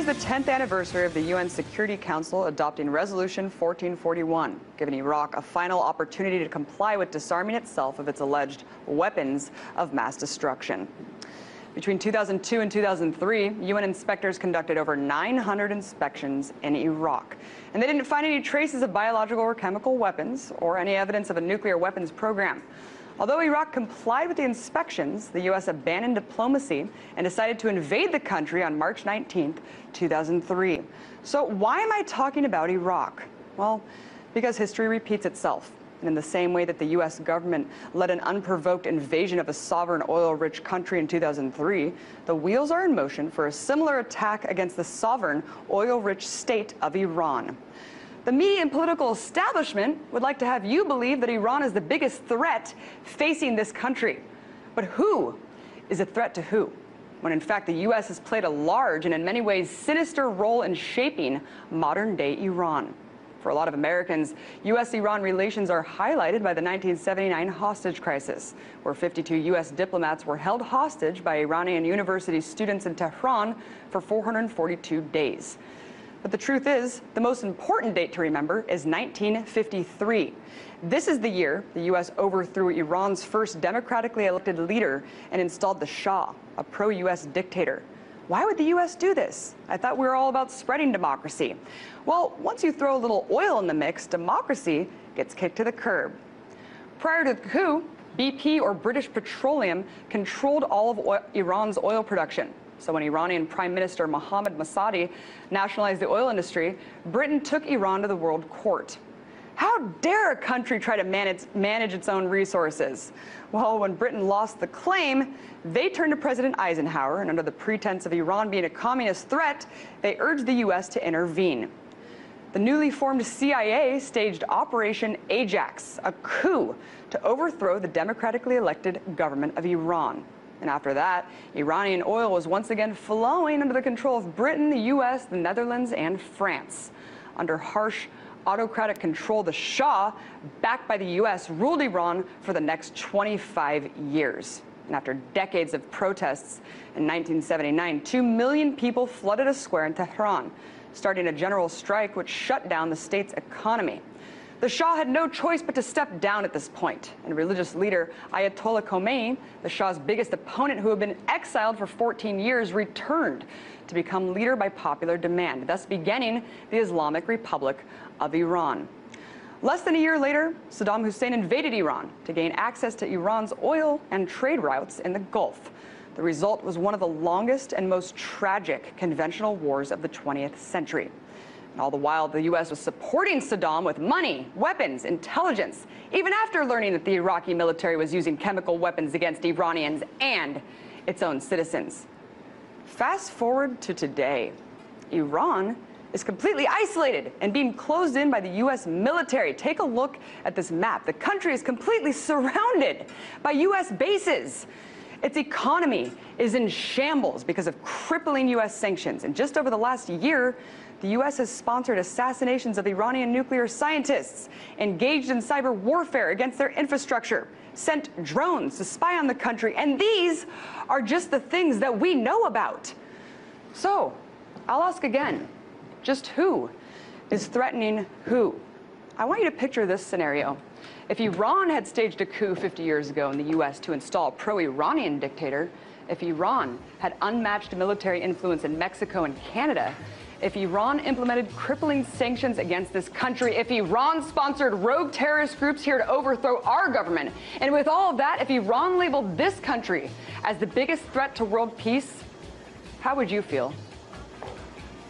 is the 10th anniversary of the UN Security Council adopting Resolution 1441, giving Iraq a final opportunity to comply with disarming itself of its alleged weapons of mass destruction. Between 2002 and 2003, UN inspectors conducted over 900 inspections in Iraq, and they didn't find any traces of biological or chemical weapons or any evidence of a nuclear weapons program. Although Iraq complied with the inspections, the U.S. abandoned diplomacy and decided to invade the country on March 19, 2003. So why am I talking about Iraq? Well, because history repeats itself. And in the same way that the U.S. government led an unprovoked invasion of a sovereign oil-rich country in 2003, the wheels are in motion for a similar attack against the sovereign oil-rich state of Iran. The media and political establishment would like to have you believe that Iran is the biggest threat facing this country. But who is a threat to who? When in fact the U.S. has played a large and in many ways sinister role in shaping modern-day Iran. For a lot of Americans, U.S.-Iran relations are highlighted by the 1979 hostage crisis, where 52 U.S. diplomats were held hostage by Iranian university students in Tehran for 442 days. But the truth is, the most important date to remember is 1953. This is the year the U.S. overthrew Iran's first democratically elected leader and installed the Shah, a pro-U.S. dictator. Why would the U.S. do this? I thought we were all about spreading democracy. Well, once you throw a little oil in the mix, democracy gets kicked to the curb. Prior to the coup, BP, or British Petroleum, controlled all of Iran's oil production. So when Iranian Prime Minister Mohammad Masadi nationalized the oil industry, Britain took Iran to the World Court. How dare a country try to manage its own resources? Well, when Britain lost the claim, they turned to President Eisenhower, and under the pretense of Iran being a communist threat, they urged the U.S. to intervene. The newly formed CIA staged Operation Ajax, a coup to overthrow the democratically elected government of Iran. And after that, Iranian oil was once again flowing under the control of Britain, the U.S., the Netherlands, and France. Under harsh autocratic control, the Shah, backed by the U.S., ruled Iran for the next 25 years. And after decades of protests, in 1979, 2 million people flooded a square in Tehran, starting a general strike which shut down the state's economy. The Shah had no choice but to step down at this point, and religious leader Ayatollah Khomeini, the Shah's biggest opponent who had been exiled for 14 years, returned to become leader by popular demand, thus beginning the Islamic Republic of Iran. Less than a year later, Saddam Hussein invaded Iran to gain access to Iran's oil and trade routes in the Gulf. The result was one of the longest and most tragic conventional wars of the 20th century. And all the while, the U.S. was supporting Saddam with money, weapons, intelligence, even after learning that the Iraqi military was using chemical weapons against Iranians and its own citizens. Fast forward to today. Iran is completely isolated and being closed in by the U.S. military. Take a look at this map. The country is completely surrounded by U.S. bases. Its economy is in shambles because of crippling U.S. sanctions. And just over the last year, the U.S. has sponsored assassinations of Iranian nuclear scientists, engaged in cyber warfare against their infrastructure, sent drones to spy on the country, and these are just the things that we know about. So, I'll ask again, just who is threatening who? I want you to picture this scenario. If Iran had staged a coup 50 years ago in the U.S. to install a pro-Iranian dictator, if Iran had unmatched military influence in Mexico and Canada, if Iran implemented crippling sanctions against this country, if Iran sponsored rogue terrorist groups here to overthrow our government, and with all of that, if Iran labeled this country as the biggest threat to world peace, how would you feel?